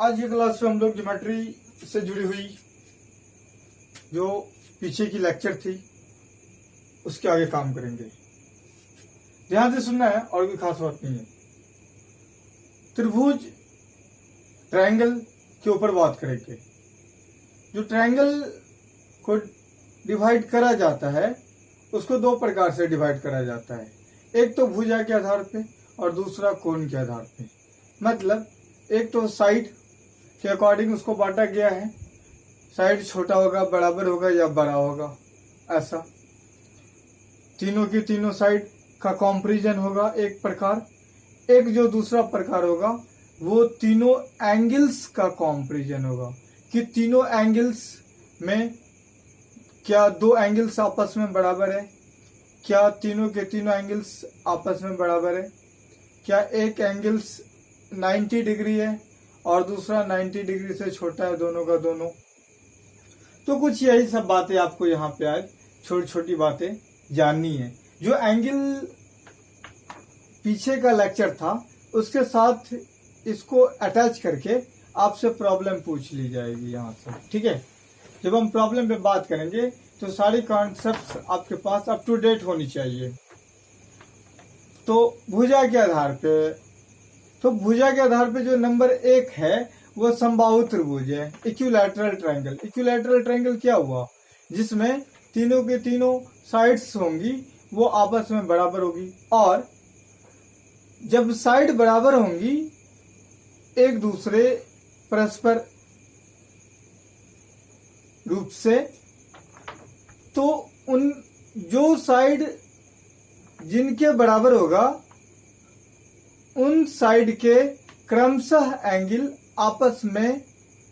आज की क्लास में हम लोग ज्योमेट्री से जुड़ी हुई जो पीछे की लेक्चर थी उसके आगे काम करेंगे। ध्यान से सुनना है और कोई खास बात नहीं है। त्रिभुज ट्रायंगल के ऊपर बात करेंगे। जो ट्रायंगल को डिवाइड करा जाता है उसको दो प्रकार से डिवाइड करा जाता है, एक तो भुजा के आधार पे और दूसरा कोण के आधार पे। मतलब एक तो साइड के अकॉर्डिंग उसको बांटा गया है, साइड छोटा होगा, बराबर होगा या बड़ा होगा, ऐसा तीनों की तीनों साइड का कंपैरिजन होगा एक प्रकार। एक जो दूसरा प्रकार होगा वो तीनों एंगल्स का कंपैरिजन होगा कि तीनों एंगल्स में क्या दो एंगल्स आपस में बराबर है, क्या तीनों के तीनों एंगल्स आपस में बराबर है, क्या एक एंगल्स 90 डिग्री है और दूसरा 90 डिग्री से छोटा है, दोनों का दोनों। तो कुछ यही सब बातें आपको यहाँ पे आज छोटी छोटी बातें जाननी है। जो एंगल पीछे का लेक्चर था उसके साथ इसको अटैच करके आपसे प्रॉब्लम पूछ ली जाएगी यहाँ से, ठीक है। जब हम प्रॉब्लम पे बात करेंगे तो सारी कॉन्सेप्ट्स आपके पास अप टू डेट होनी चाहिए। तो भुजा के आधार पे जो नंबर 1 है वो समबाहु त्रिभुज है, इक्विलैटरल ट्रायंगल। इक्विलैटरल ट्रायंगल क्या हुआ? जिसमें तीनों के तीनों साइड्स होंगी वो आपस में बराबर होगी, और जब साइड बराबर होंगी एक दूसरे परस्पर रूप से, तो उन जो साइड जिनके बराबर होगा उन साइड के क्रमशः एंगल आपस में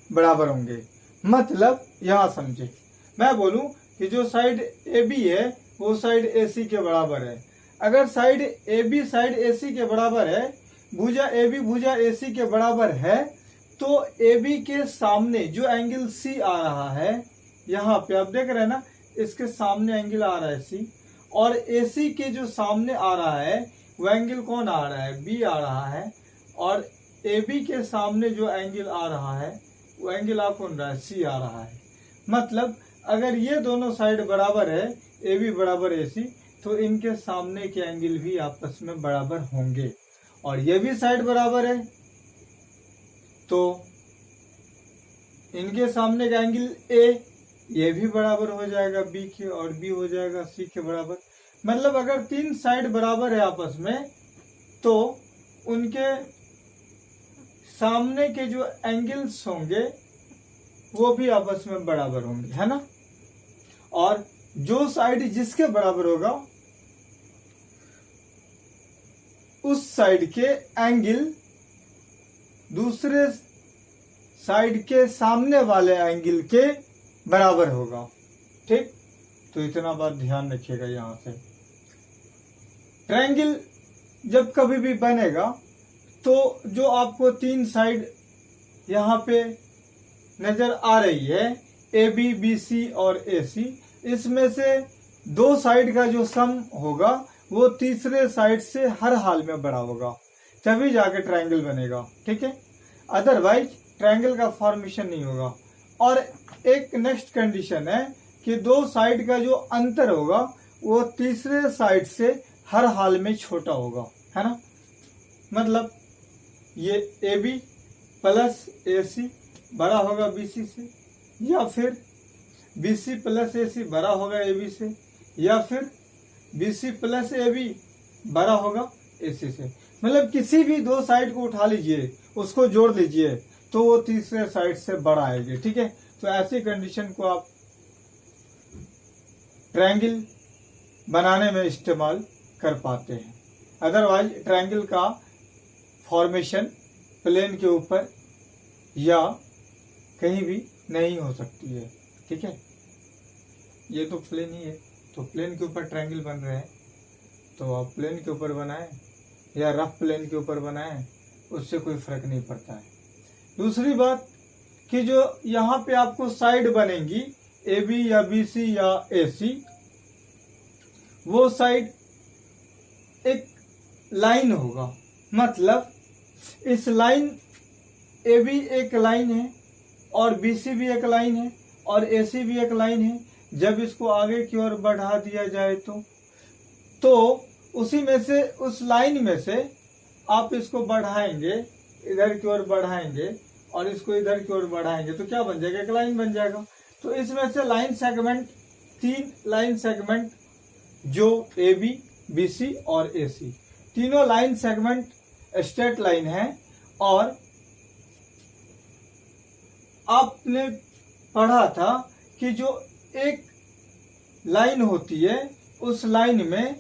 बराबर होंगे। मतलब यहां समझे, मैं बोलूं कि जो साइड ए बी है वो साइड ए सी के बराबर है। अगर साइड ए बी साइड ए सी के बराबर है, भुजा ए बी भुजा ए सी के बराबर है, तो ए बी के सामने जो एंगल सी आ रहा है, यहाँ पे आप देख रहे हैं ना, इसके सामने एंगल आ रहा है सी, और ए सी के जो सामने आ रहा है वो एंगल कौन आ रहा है? बी आ रहा है। और ए बी के सामने जो एंगल आ रहा है वो एंगल आ कौन रहा है? सी आ रहा है। मतलब अगर ये दोनों साइड बराबर है, ए बी बराबर ए सी, तो इनके सामने के एंगल भी आपस में बराबर होंगे। और ये भी साइड बराबर है तो इनके सामने का एंगल ए, ये भी बराबर हो जाएगा बी के, और बी हो जाएगा सी के बराबर। मतलब अगर तीन साइड बराबर है आपस में तो उनके सामने के जो एंगल्स होंगे वो भी आपस में बराबर होंगे, है ना। और जो साइड जिसके बराबर होगा उस साइड के एंगल दूसरे साइड के सामने वाले एंगल के बराबर होगा, ठीक। तो इतना बात ध्यान रखिएगा। यहां से ट्रायंगल जब कभी भी बनेगा तो जो आपको तीन साइड यहाँ पे नजर आ रही है, ए बी बी सी और ए सी, इसमें से दो साइड का जो सम होगा वो तीसरे साइड से हर हाल में बड़ा होगा, तभी जाके ट्रायंगल बनेगा, ठीक है। अदरवाइज ट्रायंगल का फॉर्मेशन नहीं होगा। और एक नेक्स्ट कंडीशन है कि दो साइड का जो अंतर होगा वो तीसरे साइड से हर हाल में छोटा होगा, है ना। मतलब ये ए बी प्लस ए सी बड़ा होगा बी सी से, या फिर बी सी प्लस ए सी बड़ा होगा ए बी से, या फिर B C plus A B बड़ा होगा ए सी से। मतलब किसी भी दो साइड को उठा लीजिए, उसको जोड़ लीजिए, तो वो तीसरे साइड से बड़ा आएगी, ठीक है। तो ऐसी कंडीशन को आप ट्रायंगल बनाने में इस्तेमाल कर पाते हैं। अदरवाइज ट्रायंगल का फॉर्मेशन प्लेन के ऊपर या कहीं भी नहीं हो सकती है, ठीक है। ये तो प्लेन ही है, तो प्लेन के ऊपर ट्रायंगल बन रहे हैं, तो आप प्लेन के ऊपर बनाएं या रफ प्लेन के ऊपर बनाएं, उससे कोई फर्क नहीं पड़ता है। दूसरी बात कि जो यहाँ पे आपको साइड बनेंगी ए बी या बी सी या ए सी, वो साइड एक लाइन होगा। मतलब इस लाइन ए बी एक लाइन है और बी सी भी एक लाइन है और ए सी भी एक लाइन है, जब इसको आगे की ओर बढ़ा दिया जाए तो उसी में से, उस लाइन में से आप इसको बढ़ाएंगे, इधर की ओर बढ़ाएंगे और इसको इधर की ओर बढ़ाएंगे तो क्या बन जाएगा, एक लाइन बन जाएगा। तो इसमें से लाइन सेगमेंट, 3 लाइन सेगमेंट जो ए बी, बी सी और ए सी, तीनों लाइन सेगमेंट स्ट्रेट लाइन है। और आपने पढ़ा था कि जो एक लाइन होती है उस लाइन में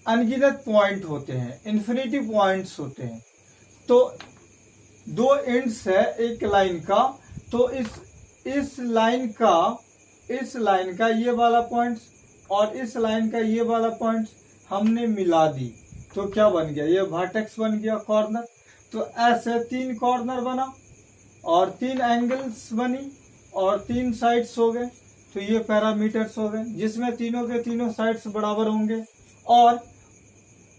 अनगिनत पॉइंट होते हैं, इन्फिनिटी पॉइंट्स होते हैं। तो 2 एंड्स है एक लाइन का, तो इस लाइन का ये वाला पॉइंट्स और इस लाइन का ये वाला पॉइंट्स हमने मिला दी तो क्या बन गया, ये वर्टेक्स बन गया, कॉर्नर। तो ऐसे 3 कॉर्नर बना और 3 एंगल्स बनी और 3 साइड्स हो गए, तो ये पैरामीटर्स हो गए जिसमें तीनों के तीनों साइड्स बराबर होंगे। और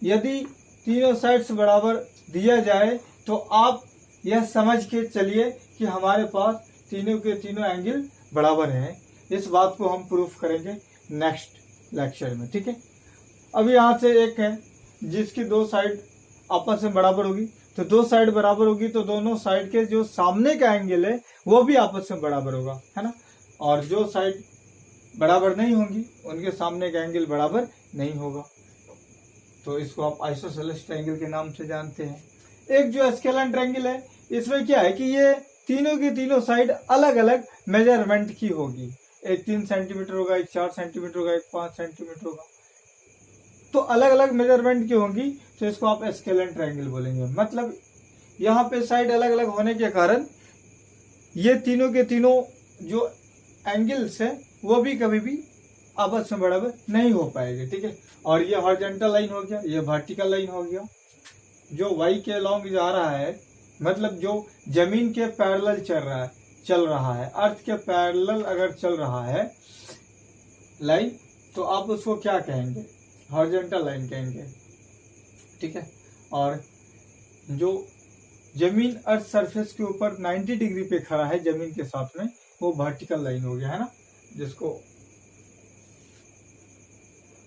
यदि तीनों साइड्स बराबर दिया जाए तो आप यह समझ के चलिए कि हमारे पास तीनों के तीनों एंगल बराबर हैं। इस बात को हम प्रूफ करेंगे नेक्स्ट लेक्चर में, ठीक है। अभी यहाँ से एक है जिसकी 2 साइड आपस में बराबर होगी, तो 2 साइड बराबर होगी तो दोनों साइड के जो सामने का एंगल है वो भी आपस में बराबर होगा, है ना। और जो साइड बराबर नहीं होंगी उनके सामने का एंगल बराबर नहीं होगा। तो इसको आप आइसोसेलेस ट्रायंगल के नाम से जानते हैं। एक जो स्केलन ट्रायंगल है, इसमें क्या है कि ये तीनों की तीनों साइड अलग अलग मेजरमेंट की होगी। एक 3 सेंटीमीटर होगा, एक 4 सेंटीमीटर होगा, एक 5 सेंटीमीटर होगा, तो अलग अलग मेजरमेंट की होंगी, तो इसको आप स्केलन ट्रायंगल बोलेंगे। मतलब यहाँ पे साइड अलग अलग होने के कारण ये तीनों के तीनों जो एंगल्स है वो भी कभी भी आपस में बराबर नहीं हो पाएंगे, ठीक है। और ये हॉरिजॉन्टल लाइन हो गया, ये वर्टिकल लाइन हो गया। जो वाई के अलोंग जा रहा है, मतलब जो जमीन के पैरेलल चल रहा है, अर्थ के पैरेलल अगर चल रहा है लाइन, तो आप उसको क्या कहेंगे, हॉरिजॉन्टल लाइन कहेंगे, ठीक है। और जो जमीन अर्थ सरफेस के ऊपर 90 डिग्री पे खड़ा है जमीन के साथ में, वो वर्टिकल लाइन हो गया, है ना, जिसको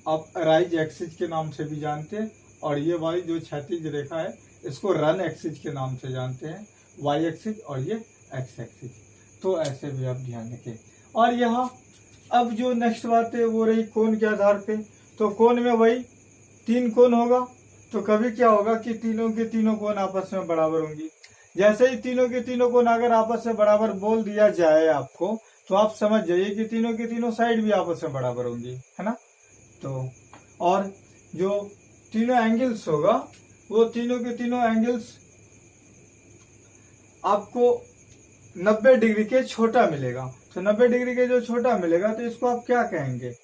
आप राइज एक्सिस के नाम से भी जानते हैं। और ये वाली जो क्षैतिज रेखा है इसको रन एक्सिस के नाम से जानते हैं, वाई एक्सिस और ये एक्स एक्सिस। तो ऐसे भी आप ध्यान रखें। और यहाँ अब जो नेक्स्ट बात है वो रही कोण के आधार पे। तो कोण में वही 3 कोण होगा, तो कभी क्या होगा कि तीनों के तीनों कोण आपस में बराबर होंगी। जैसे ही तीनों के तीनों कोण अगर आपस में बराबर बोल दिया जाए आपको, तो आप समझ जाइए कि तीनों की तीनों साइड भी आपस में बराबर होंगी, है ना। तो और जो तीनों एंगल्स होगा वो तीनों के तीनों एंगल्स आपको 90 डिग्री के छोटा मिलेगा। तो 90 डिग्री के जो छोटा मिलेगा तो इसको आप क्या कहेंगे,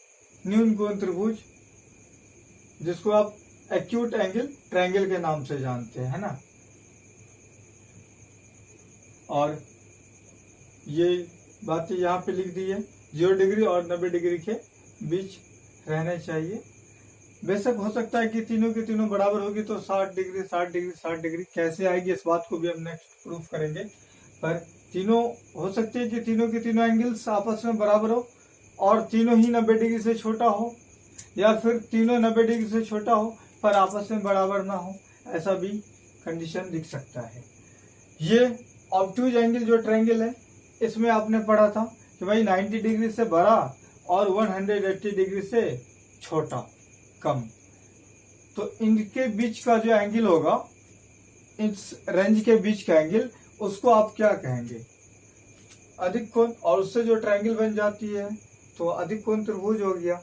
न्यून कोण त्रिभुज, जिसको आप एक्यूट एंगल ट्रायंगल के नाम से जानते हैं, है ना। और ये बातें यहाँ पे लिख दी है, 0 डिग्री और 90 डिग्री के बीच रहने चाहिए। बेशक हो सकता है कि तीनों के तीनों बराबर होगी तो 60 डिग्री 60 डिग्री 60 डिग्री कैसे आएगी, इस बात को भी हम नेक्स्ट प्रूफ करेंगे। पर तीनों हो सकती है कि तीनों के तीनों एंगल्स आपस में बराबर हो और तीनों ही 90 डिग्री से छोटा हो, या फिर तीनों 90 डिग्री से छोटा हो पर आपस में बराबर ना हो, ऐसा भी कंडीशन दिख सकता है। ये ऑब्टूज एंगल जो ट्रायंगल है, इसमें आपने पढ़ा था कि भाई 90 डिग्री से बड़ा और 180 डिग्री से छोटा, कम। तो इनके बीच का जो एंगल होगा, इस रेंज के बीच का एंगल, उसको आप क्या कहेंगे, अधिक कोण। और उससे जो ट्रायंगल बन जाती है तो अधिक कोण त्रिभुज हो गया,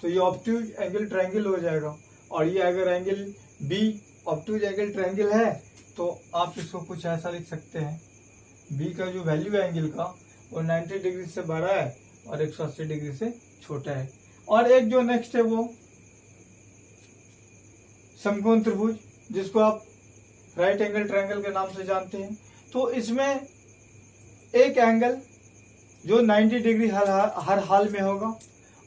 तो ये ऑब्टूज एंगल ट्रायंगल हो जाएगा। और ये अगर एंगल बी ऑब्टूज एंगल ट्रायंगल है तो आप इसको कुछ ऐसा लिख सकते हैं, बी का जो वैल्यू है एंगल का वो 90 डिग्री से बड़ा है और 180 डिग्री से छोटा है। और एक जो नेक्स्ट है वो समकोण त्रिभुज, जिसको आप राइट एंगल ट्रायंगल के नाम से जानते हैं। तो इसमें एक एंगल जो 90 डिग्री हर हाल में होगा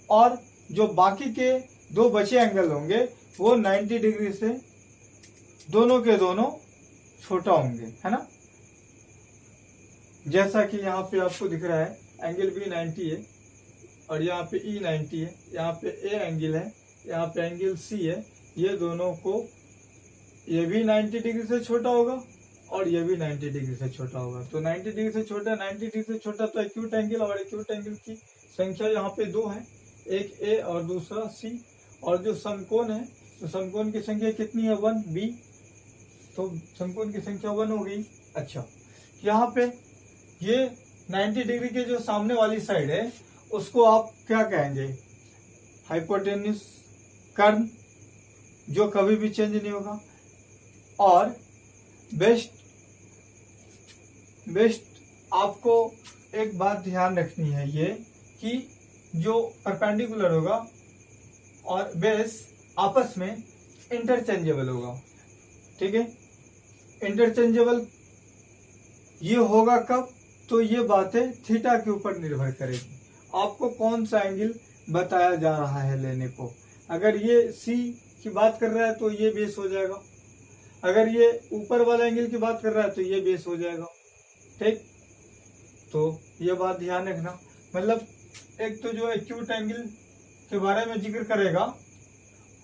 और जो बाकी के 2 बचे एंगल होंगे वो 90 डिग्री से दोनों के दोनों छोटा होंगे, है ना। जैसा कि यहाँ पे आपको दिख रहा है एंगल बी 90 है और यहाँ पे ई 90 है, यहाँ पे ए एंगल है, यहाँ पे एंगल सी है। ये दोनों को, ये भी 90 डिग्री से छोटा होगा और ये भी 90 डिग्री से छोटा होगा। तो 90 डिग्री से छोटा, 90 डिग्री से छोटा, तो एक्यूट एंगल और एक्यूट एंगल की संख्या यहाँ पे दो है, एक ए और दूसरा सी। और जो समकोण है, तो समकोण की संख्या कितनी है, 1 बी। तो समकोण की संख्या 1 हो गई। अच्छा, यहाँ पे ये 90 डिग्री के जो सामने वाली साइड है उसको आप क्या कहेंगे, हाइपोटेन्यूस कर्व, जो कभी भी चेंज नहीं होगा। और बेस्ट आपको एक बात ध्यान रखनी है, ये कि जो परपेंडिकुलर होगा और बेस आपस में इंटरचेंजेबल होगा। ठीक है, इंटरचेंजेबल ये होगा कब, तो ये बातें थीटा के ऊपर निर्भर करेगी, आपको कौन सा एंगल बताया जा रहा है लेने को। अगर ये सी की बात कर रहा है तो ये बेस हो जाएगा, अगर ये ऊपर वाला एंगल की बात कर रहा है तो ये बेस हो जाएगा। ठीक, तो ये बात ध्यान रखना। मतलब एक तो जो एक्यूट एंगल के बारे में जिक्र करेगा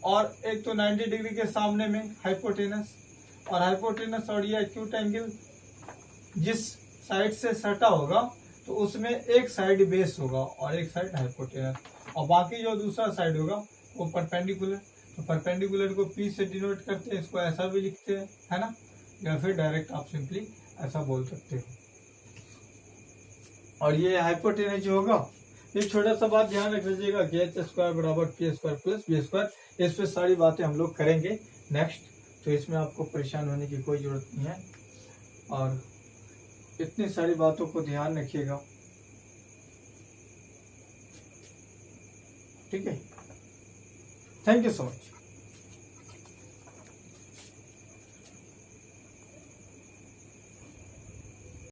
और एक तो 90 डिग्री के सामने में हाइपोटेनस, और हाइपोटेनस और ये एक्यूट एंगल जिस साइड से सटा होगा तो उसमें एक साइड बेस होगा और एक साइड हाइपोटेनस, और बाकी जो दूसरा साइड होगा वो परपेंडिकुलर। तो परपेंडिकुलर को पी से डिनोट करते हैं, इसको ऐसा भी लिखते हैं, है ना, या फिर डायरेक्ट आप सिंपली ऐसा बोल सकते हो। और ये हाइपोटेनस जो होगा, ये छोटा सा बात ध्यान रख लीजिएगा कि एच स्क्वायर बराबर P square plus B square. इस पे सारी बातें हम लोग करेंगे नेक्स्ट, तो इसमें आपको परेशान होने की कोई जरूरत नहीं है। और इतनी सारी बातों को ध्यान रखिएगा। ठीक है, थैंक यू सो मच।